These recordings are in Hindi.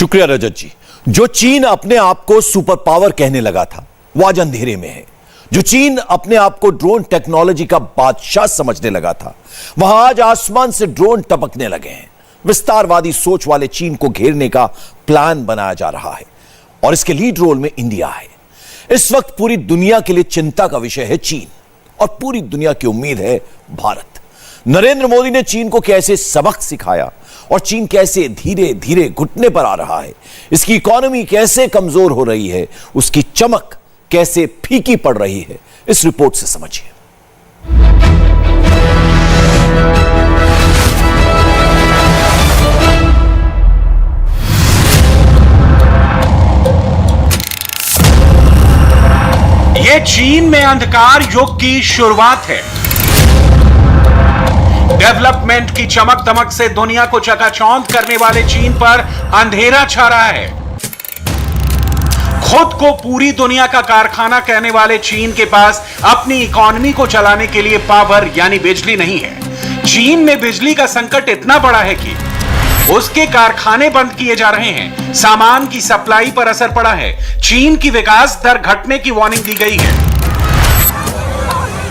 शुक्रिया रजत जी। जो चीन अपने आप को सुपर पावर कहने लगा था वो आज अंधेरे में है। जो चीन अपने आप को ड्रोन टेक्नोलॉजी का बादशाह समझने लगा था वहां आज आसमान से ड्रोन टपकने लगे हैं। विस्तारवादी सोच वाले चीन को घेरने का प्लान बनाया जा रहा है और इसके लीड रोल में इंडिया है। इस वक्त पूरी दुनिया के लिए चिंता का विषय है चीन और पूरी दुनिया की उम्मीद है भारत। नरेंद्र मोदी ने चीन को कैसे सबक सिखाया और चीन कैसे धीरे धीरे घुटने पर आ रहा है, इसकी इकोनॉमी कैसे कमजोर हो रही है, उसकी चमक कैसे फीकी पड़ रही है, इस रिपोर्ट से समझिए। ये चीन में अंधकार युग की शुरुआत है। डेवलपमेंट की चमक दमक से दुनिया को चकाचौंध करने वाले चीन पर अंधेरा छा रहा है। खुद को पूरी दुनिया का कारखाना कहने वाले चीन के पास अपनी इकोनॉमी को चलाने के लिए पावर यानी बिजली नहीं है। चीन में बिजली का संकट इतना बड़ा है कि उसके कारखाने बंद किए जा रहे हैं। सामान की सप्लाई पर असर पड़ा है। चीन की विकास दर घटने की वार्निंग दी गई है।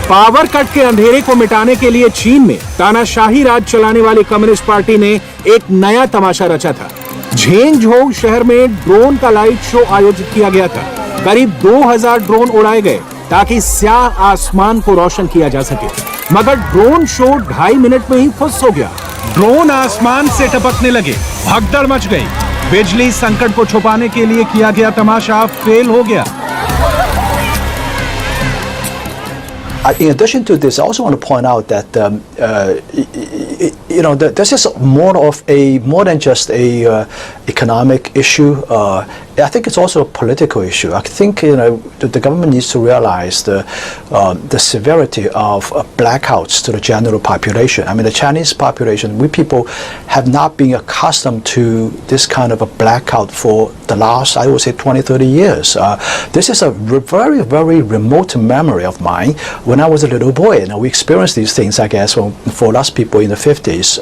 पावर कट के अंधेरे को मिटाने के लिए चीन में तानाशाही राज चलाने वाली कम्युनिस्ट पार्टी ने एक नया तमाशा रचा था। झेंगझोउ शहर में ड्रोन का लाइट शो आयोजित किया गया था। करीब 2000 ड्रोन उड़ाए गए ताकि स्याह आसमान को रोशन किया जा सके, मगर ड्रोन शो 2.5 मिनट में ही फुस हो गया। ड्रोन आसमान से टपकने लगे, भगदड़ मच गई। बिजली संकट को छुपाने के लिए किया गया तमाशा फेल हो गया। In addition to this, I also want to point out that this is more than just a economic issue. I think it's also a political issue. I think the government needs to realize the severity of blackouts to the general population. I mean, the Chinese population, we people have not been accustomed to this kind of a blackout for the last, I would say, 20-30 years. This is a very, very remote memory of mine. When I was a little boy, we experienced these things, I guess, for lots of people in the 50s.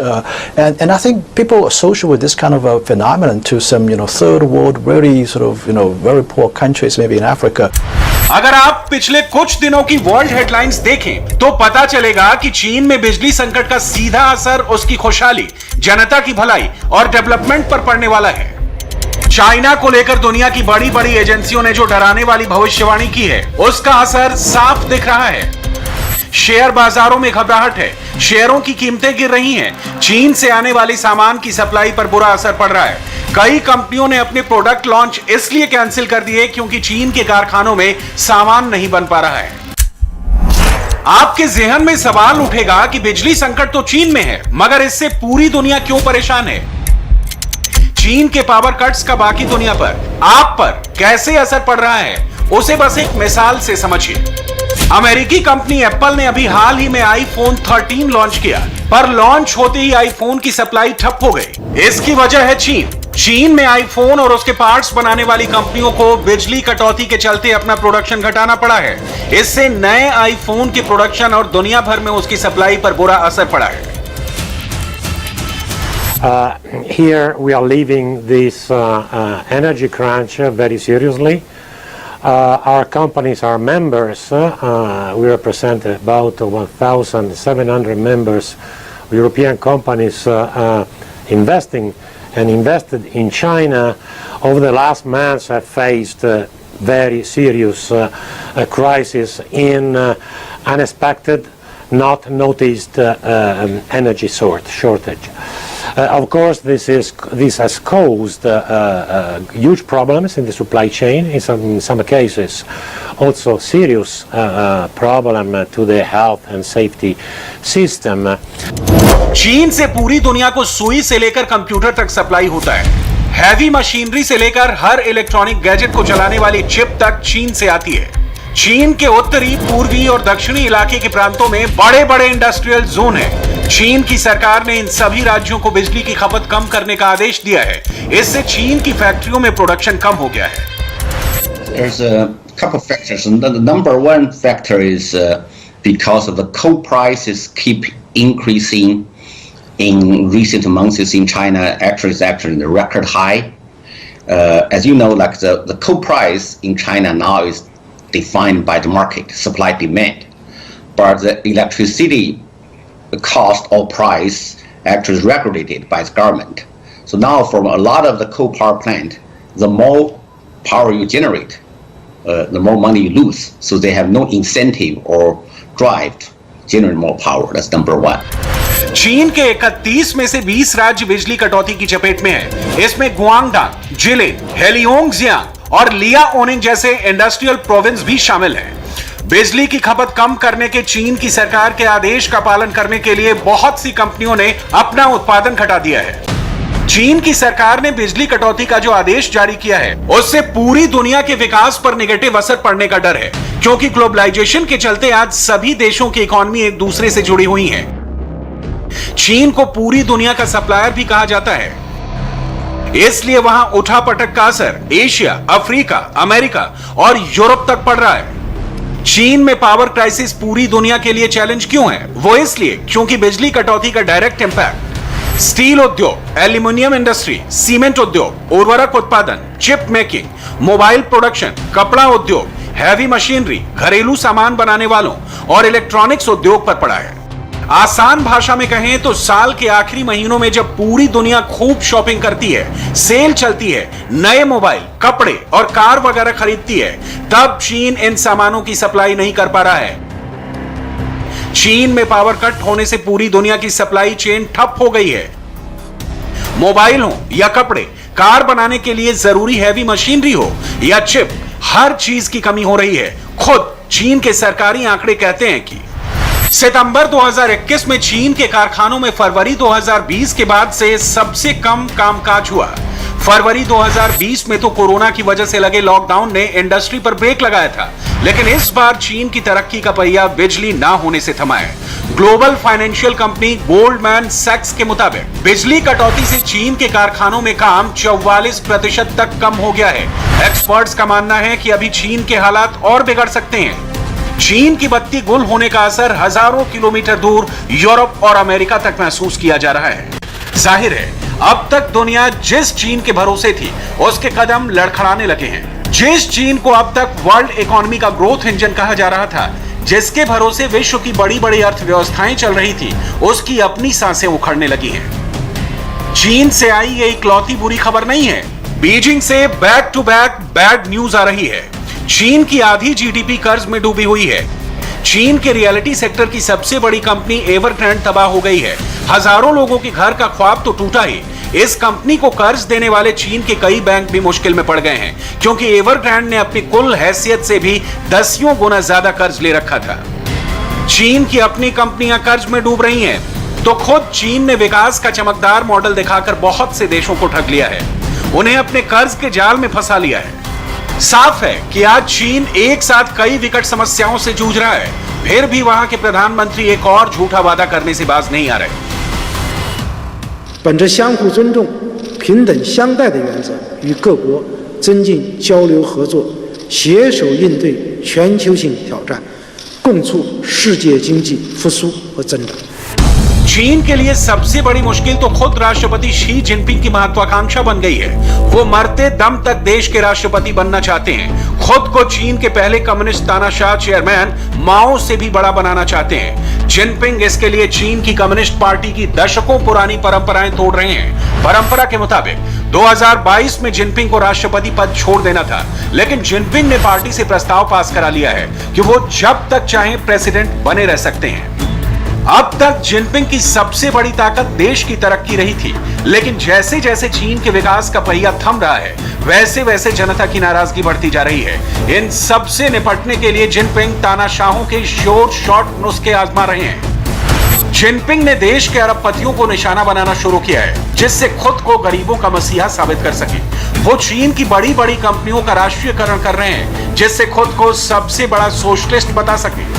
And I think people associate with this kind of a phenomenon to some, third world, very very poor countries, maybe in Africa. अगर आप पिछले कुछ दिनों की वर्ल्ड हेडलाइंस देखें तो पता चलेगा कि चीन में बिजली संकट का सीधा असर उसकी खुशहाली, जनता की भलाई और डेवलपमेंट पर पड़ने वाला है। चाइना को लेकर दुनिया की बड़ी बड़ी एजेंसियों ने जो डराने वाली भविष्यवाणी की है, उसका असर साफ दिख रहा है। शेयर बाजारों में घबराहट है, शेयरों की कीमतें गिर रही हैं। चीन से आने वाली सामान की सप्लाई पर बुरा असर पड़ रहा है। कई कंपनियों ने अपने प्रोडक्ट लॉन्च इसलिए कैंसिल कर दिए क्योंकि चीन के कारखानों में सामान नहीं बन पा रहा है। आपके जहन में सवाल उठेगा कि बिजली संकट तो चीन में है, मगर इससे पूरी दुनिया क्यों परेशान है? चीन के पावर कट्स का बाकी दुनिया पर, आप पर कैसे असर पड़ रहा है, उसे बस एक मिसाल से समझिए। अमेरिकी कंपनी एप्पल ने अभी हाल ही में आईफोन 13 लॉन्च किया, पर लॉन्च होते ही आईफोन की सप्लाई ठप हो गई। इसकी वजह है चीन में आईफोन और उसके पार्ट्स बनाने वाली कंपनियों को बिजली कटौती के चलते अपना प्रोडक्शन घटाना पड़ा है। इससे नए आईफोन के प्रोडक्शन और दुनिया भर में उसकी सप्लाई पर बुरा असर पड़ा है। Here we are living this energy crunch very seriously. Our companies are members. We represent about 1,700 members, European companies investing and invested in China. Over the last months have faced very serious crisis in unexpected, not noticed energy shortage. Of course, this has caused huge problems in the supply chain. In some cases, also serious problem to the health and safety system. चीन से पूरी दुनिया को सुई से लेकर कंप्यूटर तक सप्लाई होता है। हैवी मशीनरी से लेकर हर इलेक्ट्रॉनिक गैजेट को चलाने वाली चिप तक चीन से आती है। चीन के उत्तरी, पूर्वी और दक्षिणी इलाके के प्रांतों में बड़े बड़े इंडस्ट्रियल जोन है। चीन की सरकार ने इन सभी राज्यों को बिजली की खपत कम करने का आदेश दिया है। इससे चीन की फैक्ट्रियों में प्रोडक्शन कम हो गया है। There's a couple of factors, and the number one factor is because of the coal prices keep increasing in recent months in China. Actually, it's actually the record high. as you know, like the coal price in China now is defined by the market, supply demand. But the electricity cost or price actually is regulated by the government. So now from a lot of the coal power plant, the more power you generate, the more money you lose. So they have no incentive or drive to generate more power. That's number one. चीन के 31 में से 20 राज्य बिजली कटौती की चपेट में है। इसमें गुआंगडांग, जिलिन, हेलियोंगजियांग और लियाओनिंग जैसे इंडस्ट्रियल प्रोविंस भी शामिल हैं। बिजली की खपत कम करने के चीन की सरकार के आदेश का पालन करने के लिए बहुत सी कंपनियों ने अपना उत्पादन घटा दिया है। चीन की सरकार ने बिजली कटौती का जो आदेश जारी किया है, उससे पूरी दुनिया के विकास पर नेगेटिव असर पड़ने का डर है, क्योंकि ग्लोबलाइजेशन के चलते आज सभी देशों की इकोनॉमी एक दूसरे से जुड़ी हुई है। चीन को पूरी दुनिया का सप्लायर भी कहा जाता है, इसलिए वहां उठापटक का असर एशिया, अफ्रीका, अमेरिका और यूरोप तक पड़ रहा है। चीन में पावर क्राइसिस पूरी दुनिया के लिए चैलेंज क्यों है? वो इसलिए क्योंकि बिजली कटौती का डायरेक्ट इंपैक्ट स्टील उद्योग, एल्यूमिनियम इंडस्ट्री, सीमेंट उद्योग, उर्वरक उत्पादन, चिप मेकिंग, मोबाइल प्रोडक्शन, कपड़ा उद्योग, हैवी मशीनरी, घरेलू सामान बनाने वालों और इलेक्ट्रॉनिक्स उद्योग पर पड़ा है। आसान भाषा में कहें तो साल के आखिरी महीनों में जब पूरी दुनिया खूब शॉपिंग करती है, सेल चलती है, नए मोबाइल, कपड़े और कार वगैरह खरीदती है, तब चीन इन सामानों की सप्लाई नहीं कर पा रहा है। चीन में पावर कट होने से पूरी दुनिया की सप्लाई चेन ठप हो गई है। मोबाइल हो या कपड़े, कार बनाने के लिए जरूरी हैवी मशीनरी हो या चिप, हर चीज की कमी हो रही है। खुद चीन के सरकारी आंकड़े कहते हैं कि सितंबर 2021 में चीन के कारखानों में फरवरी 2020 के बाद से सबसे कम कामकाज हुआ। फरवरी 2020 में तो कोरोना की वजह से लगे लॉकडाउन ने इंडस्ट्री पर ब्रेक लगाया था, लेकिन इस बार चीन की तरक्की का पहिया बिजली ना होने से थमा है। ग्लोबल फाइनेंशियल कंपनी गोल्डमैन सैक्स के मुताबिक बिजली कटौती से चीन के कारखानों में काम 44% तक कम हो गया है। एक्सपर्ट्स का मानना है कि अभी चीन के हालात और बिगड़ सकते हैं। चीन की बत्ती गुल होने का असर हजारों किलोमीटर दूर यूरोप और अमेरिका तक महसूस किया जा रहा है। जाहिर है, अब तक दुनिया जिस चीन के भरोसे थी, उसके कदम लड़खड़ाने लगे हैं। जिस चीन को अब तक वर्ल्ड इकोनॉमी का ग्रोथ इंजन कहा जा रहा था, जिसके भरोसे विश्व की बड़ी बड़ी अर्थव्यवस्थाएं चल रही थी, उसकी अपनी सांसें उखड़ने लगी हैं। चीन से आई ये इकलौती बुरी खबर नहीं है। बीजिंग से back to back bad news आ रही है। चीन की आधी जीडीपी कर्ज में डूबी हुई है। चीन के रियलिटी सेक्टर की सबसे बड़ी कंपनी एवरग्रांड तबाह हो गई है। हजारों लोगों के घर का ख्वाब तो टूटा ही, इस कंपनी को कर्ज देने वाले चीन के कई बैंक भी मुश्किल में पड़ गए हैं, क्योंकि एवरग्रांड ने अपनी कुल हैसियत से भी 10 गुना ज्यादा कर्ज ले रखा था। चीन की अपनी कंपनियां कर्ज में डूब रही हैं, तो खुद चीन ने विकास का चमकदार मॉडल दिखाकर बहुत से देशों को ठग लिया है, उन्हें अपने कर्ज के जाल में फंसा लिया है। साफ है कि आज चीन एक साथ कई विकट समस्याओं से जूझ रहा है, फिर भी वहां के प्रधानमंत्री एक और झूठा वादा करने से बाज नहीं आ रहे। 本着相互尊重、平等相待的原则，与各国增进交流合作，携手应对全球性挑战，共促世界经济复苏和增长。 चीन के लिए सबसे बड़ी मुश्किल तो खुद राष्ट्रपति शी जिनपिंग की महत्वाकांक्षा बन गई है। वो मरते दम तक देश के राष्ट्रपति बनना चाहते हैं। खुद को चीन के पहले कम्युनिस्ट तानाशाह चेयरमैन माओ से भी बड़ा बनाना चाहते हैं। जिनपिंग इसके लिए चीन की कम्युनिस्ट पार्टी की दशकों पुरानी परंपराएं तोड़ रहे हैं। परंपरा के मुताबिक 2022 में जिनपिंग को राष्ट्रपति पद छोड़ देना था, लेकिन जिनपिंग ने पार्टी से प्रस्ताव पास करा लिया है कि वो जब तक चाहे प्रेसिडेंट बने रह सकते हैं। अब तक जिनपिंग की सबसे बड़ी ताकत देश की तरक्की रही थी, लेकिन जैसे जैसे चीन के विकास का पहिया थम रहा है, वैसे वैसे जनता की नाराजगी बढ़ती जा रही है। इन सब से निपटने के लिए जिनपिंग तानाशाहों के शॉर्ट नुस्खे आजमा रहे हैं। जिनपिंग ने देश के अरबपतियों को निशाना बनाना शुरू किया है, जिससे खुद को गरीबों का मसीहा साबित कर सके। वो चीन की बड़ी बड़ी कंपनियों का राष्ट्रीयकरण कर रहे हैं, जिससे खुद को सबसे बड़ा सोशलिस्ट बता सके।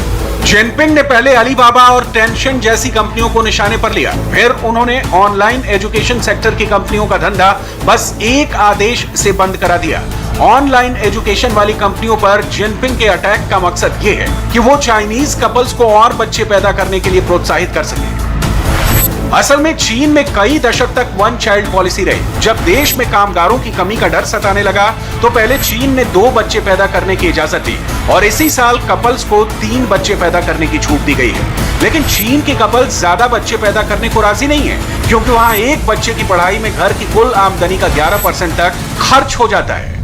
जिनपिंग ने पहले अलीबाबा और टेंशन जैसी कंपनियों को निशाने पर लिया, फिर उन्होंने ऑनलाइन एजुकेशन सेक्टर की कंपनियों का धंधा बस एक आदेश से बंद करा दिया। ऑनलाइन एजुकेशन वाली कंपनियों पर जिनपिंग के अटैक का मकसद यह है कि वो चाइनीज कपल्स को और बच्चे पैदा करने के लिए प्रोत्साहित कर सके। असल में चीन में कई दशक तक वन चाइल्ड पॉलिसी रही। जब देश में कामगारों की कमी का डर सताने लगा तो पहले चीन ने 2 बच्चे पैदा करने की इजाजत दी और इसी साल कपल्स को 3 बच्चे पैदा करने की छूट दी गई है। लेकिन चीन के कपल्स ज्यादा बच्चे पैदा करने को राजी नहीं है, क्योंकि वहां एक बच्चे की पढ़ाई में घर की कुल आमदनी का 11% तक खर्च हो जाता है।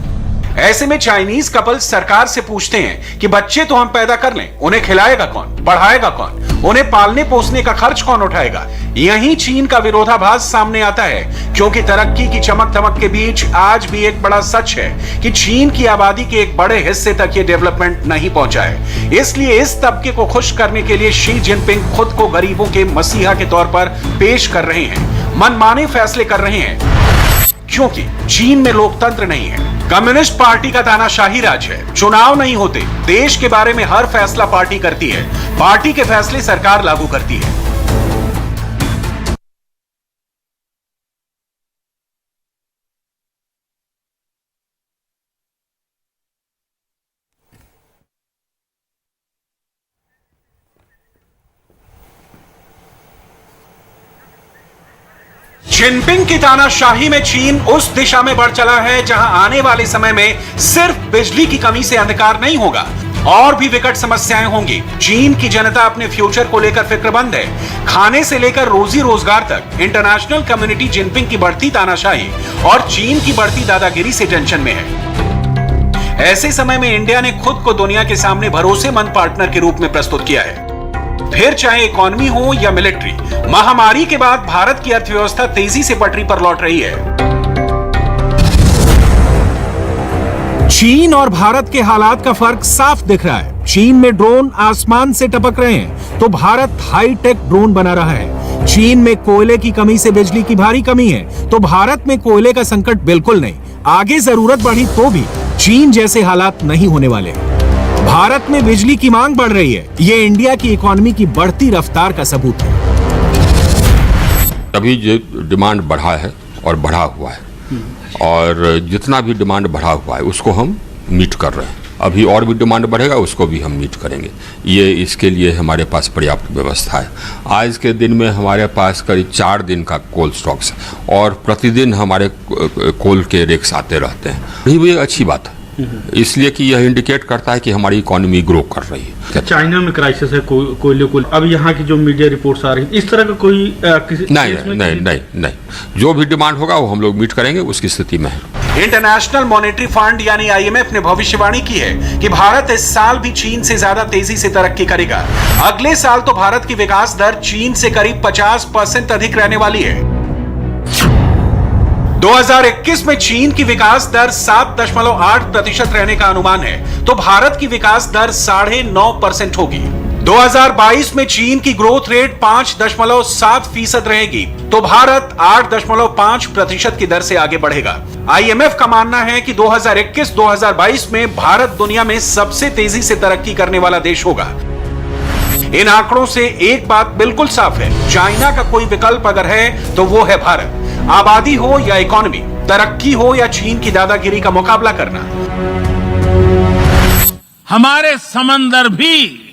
ऐसे में चाइनीज कपल्स सरकार से पूछते हैं कि बच्चे तो हम पैदा कर लें, उन्हें खिलाएगा कौन, बढ़ाएगा कौन, उन्हें पालने पोसने का खर्च कौन उठाएगा। यहीं चीन का विरोधाभास सामने आता है, क्योंकि तरक्की की चमक धमक के बीच आज भी एक बड़ा सच है कि चीन की आबादी के एक बड़े हिस्से तक ये डेवलपमेंट नहीं पहुंचा है। इसलिए इस तबके को खुश करने के लिए शी जिनपिंग खुद को गरीबों के मसीहा के तौर पर पेश कर रहे हैं, मनमाने फैसले कर रहे हैं, क्योंकि चीन में लोकतंत्र नहीं है। कम्युनिस्ट पार्टी का तानाशाही राज है। चुनाव नहीं होते, देश के बारे में हर फैसला पार्टी करती है, पार्टी के फैसले सरकार लागू करती है। जिनपिंग की तानाशाही में चीन उस दिशा में बढ़ चला है जहां आने वाले समय में सिर्फ बिजली की कमी से अंधकार नहीं होगा, और भी विकट समस्याएं होंगी। चीन की जनता अपने फ्यूचर को लेकर फिक्रमंद है। खाने से लेकर रोजी रोजगार तक इंटरनेशनल कम्युनिटी जिनपिंग की बढ़ती तानाशाही और चीन की बढ़ती दादागिरी से टेंशन में है। ऐसे समय में इंडिया ने खुद को दुनिया के सामने भरोसेमंद पार्टनर के रूप में प्रस्तुत किया है। फिर चाहे इकोनॉमी हो या मिलिट्री, महामारी के बाद भारत की अर्थव्यवस्था तेजी से पटरी पर लौट रही है। चीन और भारत के हालात का फर्क साफ दिख रहा है। चीन में ड्रोन आसमान से टपक रहे हैं तो भारत हाईटेक ड्रोन बना रहा है। चीन में कोयले की कमी से बिजली की भारी कमी है तो भारत में कोयले का संकट बिल्कुल नहीं। आगे जरूरत बढ़ी तो भी चीन जैसे हालात नहीं होने वाले। भारत में बिजली की मांग बढ़ रही है, ये इंडिया की इकोनॉमी की बढ़ती रफ्तार का सबूत है। अभी जो डिमांड बढ़ा है और बढ़ा हुआ है, और जितना भी डिमांड बढ़ा हुआ है उसको हम मीट कर रहे हैं। अभी और भी डिमांड बढ़ेगा, उसको भी हम मीट करेंगे। ये इसके लिए हमारे पास पर्याप्त व्यवस्था है। आज के दिन में हमारे पास करीब 4 दिन का कोल स्टॉक्स है और प्रतिदिन हमारे कोल के रेक्स आते रहते हैं। यही भी एक अच्छी बात है, इसलिए कि यह इंडिकेट करता है कि हमारी इकोनॉमी ग्रो कर रही है। चाइना में क्राइसिस है कोयले को, अब यहाँ की जो मीडिया रिपोर्ट्स आ रही है, इस तरह का कोई नहीं, जो भी डिमांड होगा वो हम लोग मीट करेंगे, उसकी स्थिति में है। इंटरनेशनल मॉनेटरी फंड यानी IMF ने भविष्यवाणी की है कि भारत इस साल भी चीन से ज्यादा तेजी से तरक्की करेगा। अगले साल तो भारत की विकास दर चीन से करीब 50% अधिक रहने वाली है। 2021 में चीन की विकास दर 7.8% रहने का अनुमान है तो भारत की विकास दर 9.5% होगी। 2022 में चीन की ग्रोथ रेट 5.7% रहेगी तो भारत 8.5% की दर से आगे बढ़ेगा। IMF का मानना है कि 2021-2022 में भारत दुनिया में सबसे तेजी से तरक्की करने वाला देश होगा। इन आंकड़ों से एक बात बिल्कुल साफ है, चाइना का कोई विकल्प अगर है तो वो है भारत। आबादी हो या इकोनॉमी, तरक्की हो या चीन की दादागिरी का मुकाबला करना। हमारे समंदर भी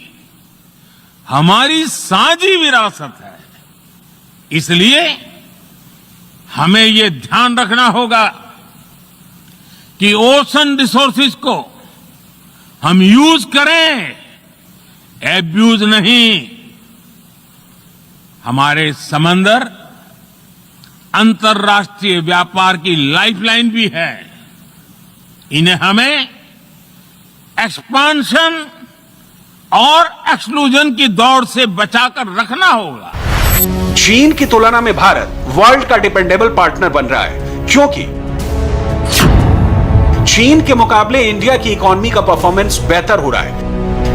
हमारी साझी विरासत है, इसलिए हमें यह ध्यान रखना होगा कि ओशन रिसोर्सेज को हम यूज करें, एब्यूज नहीं। हमारे समंदर अंतर्राष्ट्रीय व्यापार की लाइफलाइन भी है, इन्हें हमें एक्सपांशन और एक्सक्लूजन की दौड़ से बचाकर रखना होगा। चीन की तुलना में भारत वर्ल्ड का डिपेंडेबल पार्टनर बन रहा है, क्योंकि चीन के मुकाबले इंडिया की इकोनॉमी का परफॉर्मेंस बेहतर हो रहा है।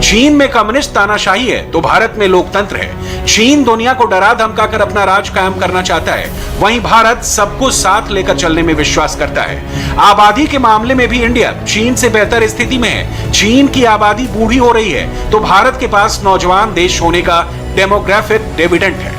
चीन में कम्युनिस्ट तानाशाही है तो भारत में लोकतंत्र है। चीन दुनिया को डरा धमकाकर अपना राज कायम करना चाहता है, वहीं भारत सबको साथ लेकर चलने में विश्वास करता है। आबादी के मामले में भी इंडिया चीन से बेहतर स्थिति में है। चीन की आबादी बूढ़ी हो रही है तो भारत के पास नौजवान देश होने का डेमोग्राफिक डिविडेंड है।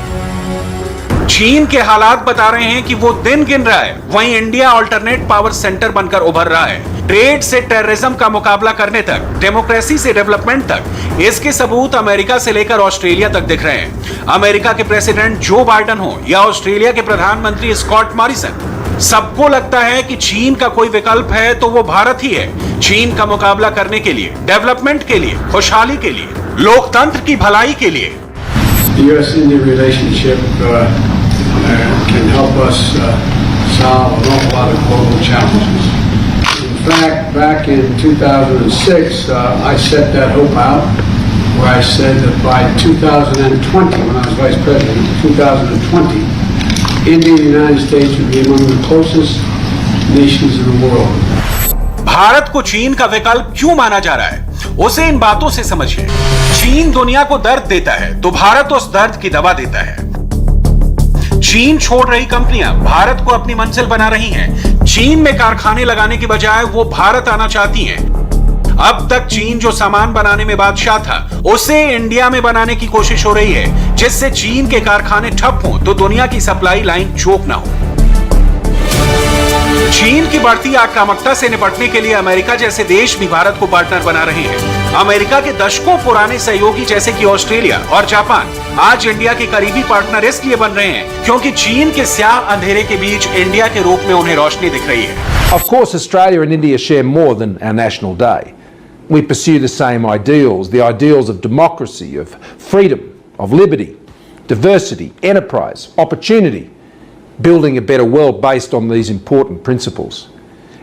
चीन के हालात बता रहे हैं कि वो दिन गिन रहा है, वहीं इंडिया अल्टरनेट पावर सेंटर बनकर उभर रहा है। ट्रेड से टेररिज्म का मुकाबला करने तक, डेमोक्रेसी से डेवलपमेंट तक, इसके सबूत अमेरिका से लेकर ऑस्ट्रेलिया तक दिख रहे हैं। अमेरिका के प्रेसिडेंट जो बाइडेन हो या ऑस्ट्रेलिया के प्रधानमंत्री स्कॉट मॉरिसन, सबको लगता है कि चीन का कोई विकल्प है तो वो भारत ही है। चीन का मुकाबला करने के लिए, डेवलपमेंट के लिए, खुशहाली के लिए, लोकतंत्र की भलाई के लिए। The U.S.-India relationship can help us solve an awful lot of global challenges. In fact, back in 2006, I set that hope out, where I said that by 2020, when I was Vice President, 2020, India and the United States would be among the closest nations in the world. Bharat को चीन का विकल्प क्यों माना जा रहा है, उसे इन बातों से समझिए। चीन दुनिया को दर्द देता है तो भारत उस दर्द की दवा देता है। चीन छोड़ रही कंपनियां भारत को अपनी मंजिल बना रही हैं। चीन में कारखाने लगाने की बजाय वो भारत आना चाहती हैं। अब तक चीन जो सामान बनाने में बादशाह था, उसे इंडिया में बनाने की कोशिश हो रही है, जिससे चीन के कारखाने ठप हों तो दुनिया की सप्लाई लाइन चोक ना हो। चीन की बढ़ती आक्रामकता से निपटने के लिए अमेरिका जैसे देश भी भारत को पार्टनर बना रहे हैं। अमेरिका के दशकों पुराने सहयोगी जैसे कि ऑस्ट्रेलिया और जापान आज इंडिया के करीबी पार्टनर इसलिए बन रहे हैं क्योंकि चीन के स्याह अंधेरे के बीच इंडिया के रूप में उन्हें रोशनी दिख रही है। Of course, Australia and India share more than our national day. We pursue the same ideals, the ideals of democracy, of freedom, of liberty, diversity, enterprise, opportunity, building a better world based on these important principles.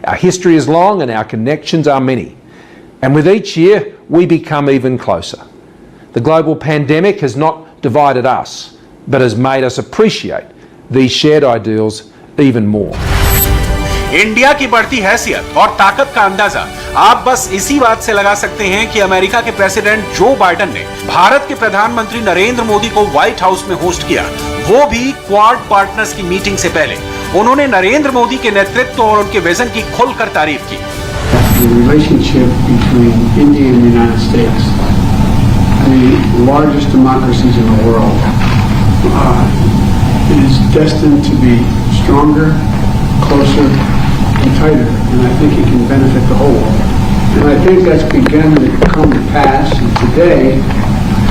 Our history is long and our connections are many. And with each year, we become even closer. The global pandemic has not divided us, but has made us appreciate these shared ideals even more. India की बढ़ती हैसियत और ताकत का अंदाजा आप बस इसी बात से लगा सकते हैं कि अमेरिका के प्रेसिडेंट जो बाइडेन ने भारत के प्रधानमंत्री नरेंद्र मोदी को व्हाइट हाउस में होस्ट किया, वो भी क्वाड पार्टनर्स की मीटिंग से पहले। उन्होंने नरेंद्र मोदी के नेतृत्व और उनके विजन की खुलकर तारीफ की। The relationship between India and the United States, the largest democracies in the world, is destined to be stronger, closer, and tighter, and I think it can benefit the whole world. And I think that's begun to come to pass, and today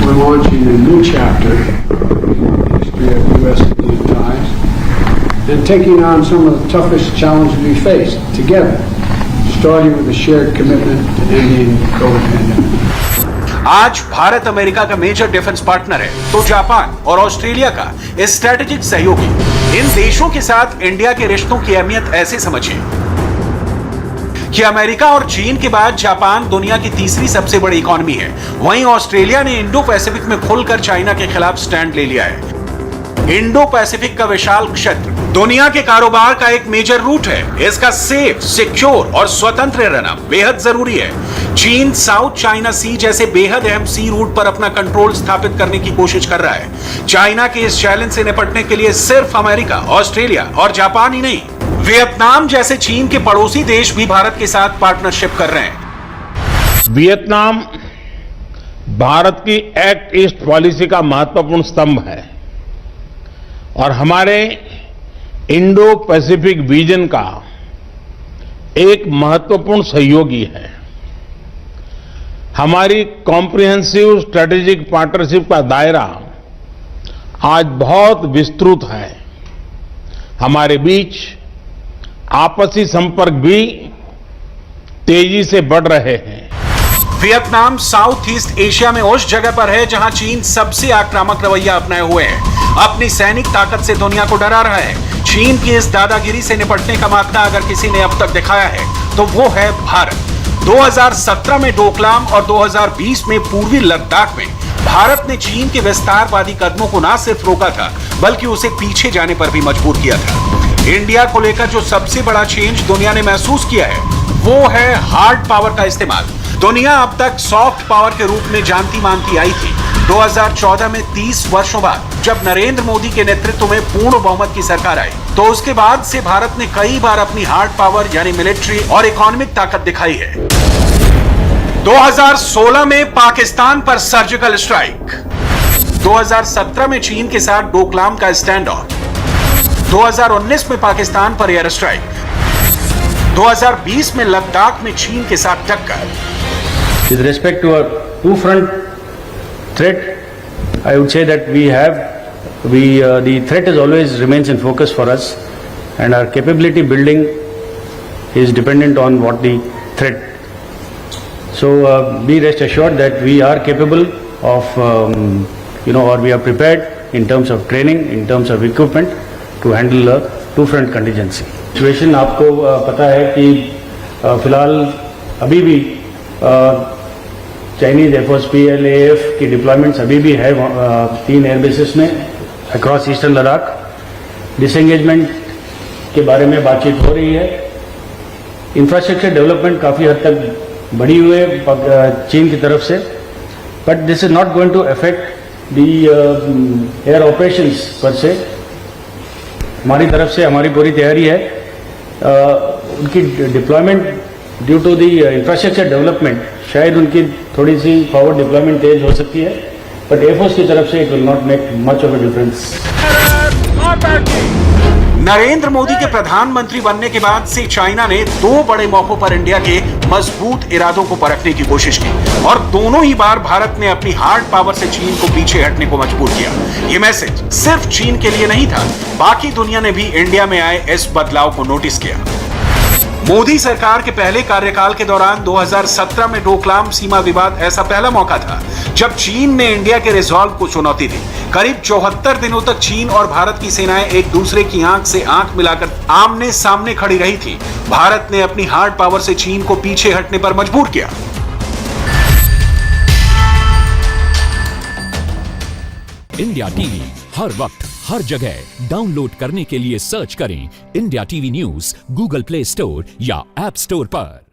we're launching a new chapter in the history of U.S.-India ties and taking on some of the toughest challenges we face together, starting with a shared commitment to ending the COVID pandemic. आज भारत अमेरिका का मेजर डिफेंस पार्टनर है तो जापान और ऑस्ट्रेलिया का स्ट्रेटेजिक सहयोगी। इन देशों के साथ इंडिया के रिश्तों की अहमियत ऐसे समझिए कि अमेरिका और चीन के बाद जापान दुनिया की तीसरी सबसे बड़ी इकोनॉमी है। वहीं ऑस्ट्रेलिया ने इंडो पैसिफिक में खुलकर चाइना के खिलाफ स्टैंड ले लिया है। इंडो पैसिफिक का विशाल क्षेत्र दुनिया के कारोबार का एक मेजर रूट है। इसका सेफ, सिक्योर और स्वतंत्र रहना बेहद जरूरी है। चीन साउथ चाइना सी जैसे बेहद अहम सी रूट पर अपना कंट्रोल स्थापित करने की कोशिश कर रहा है। चाइना के इस चैलेंज से निपटने के लिए सिर्फ अमेरिका, ऑस्ट्रेलिया और जापान ही नहीं, वियतनाम जैसे चीन के पड़ोसी देश भी भारत के साथ पार्टनरशिप कर रहे हैं। वियतनाम भारत की एक्ट ईस्ट पॉलिसी का महत्वपूर्ण स्तंभ है और हमारे इंडो पैसिफिक विजन का एक महत्वपूर्ण सहयोगी है। हमारी कॉम्प्रिहेंसिव स्ट्रेटेजिक पार्टनरशिप का दायरा आज बहुत विस्तृत है। हमारे बीच आपसी संपर्क भी तेजी से बढ़ रहे हैं। वियतनाम साउथ ईस्ट एशिया में उस जगह पर है जहां चीन सबसे आक्रामक रवैया अपनाए हुए है, अपनी सैनिक ताकत से दुनिया को डरा रहा है। चीन की इस दादागिरी से निपटने का माखना अगर किसी ने अब तक दिखाया है तो वो है भारत। 2017 में डोकलाम और 2020 में पूर्वी लद्दाख में भारत ने चीन के विस्तारवादी कदमों को न सिर्फ रोका था बल्कि उसे पीछे जाने पर भी मजबूर किया था। इंडिया को लेकर जो सबसे बड़ा चेंज दुनिया ने महसूस किया है वो है हार्ड पावर का इस्तेमाल। दुनिया अब तक सॉफ्ट पावर के रूप में जानती मानती आई थी। 2014 में 30 वर्षों बाद जब नरेंद्र मोदी के नेतृत्व में पूर्ण बहुमत की सरकार आई तो उसके बाद से भारत ने कई बार अपनी हार्ड पावर यानी मिलिट्री और इकोनॉमिक ताकत दिखाई है। 2016 में पाकिस्तान पर सर्जिकल स्ट्राइक, 2017 में चीन के साथ डोकलाम का स्टैंड ऑफ, 2019 में पाकिस्तान पर एयर स्ट्राइक, 2020 में लद्दाख में चीन के साथ टक्कर। With respect to a two-front threat, I would say that the threat is always remains in focus for us, and our capability building is dependent on what the threat. So be rest assured that we are capable of, or we are prepared in terms of training, in terms of equipment to handle a two-front contingency. Situation आपको पता है कि फिलहाल अभी भी चाइनीज एयरफोर्स PLAF की डिप्लॉयमेंट्स अभी भी है 3 एयरबेसेस में अक्रॉस ईस्टर्न लद्दाख। डिसएंगेजमेंट के बारे में बातचीत हो रही है। इंफ्रास्ट्रक्चर डेवलपमेंट काफ़ी हद तक बढ़ी हुई है चीन की तरफ से, but this is not going to affect the air operations पर से। हमारी तरफ से हमारी पूरी तैयारी है। उनकी deployment due to the infrastructure development शायद उनकी थोड़ी सी फॉरवर्ड डिप्लॉयमेंट तेज हो सकती है, बट एयरफोर्स की तरफ से it will not make much of a difference. Narendra Modi के प्रधानमंत्री बनने के बाद से चाइना ने 2 बड़े मौकों पर इंडिया के मजबूत इरादों को परखने की कोशिश की और दोनों ही बार भारत ने अपनी हार्ड पावर से चीन को पीछे हटने को मजबूर किया। ये मैसेज सिर्फ चीन के लिए नहीं था, बाकी दुनिया ने भी इंडिया में आए इस बदलाव को नोटिस किया। मोदी सरकार के पहले कार्यकाल के दौरान 2017 में डोकलाम सीमा विवाद ऐसा पहला मौका था जब चीन ने इंडिया के रिजॉल्व को चुनौती दी। करीब 74 दिनों तक चीन और भारत की सेनाएं एक दूसरे की आंख से आंख मिलाकर आमने सामने खड़ी रही थी। भारत ने अपनी हार्ड पावर से चीन को पीछे हटने पर मजबूर किया। इंडिया टीवी हर वक्त हर जगह डाउनलोड करने के लिए सर्च करें India TV news Google play store या ऐप स्टोर पर।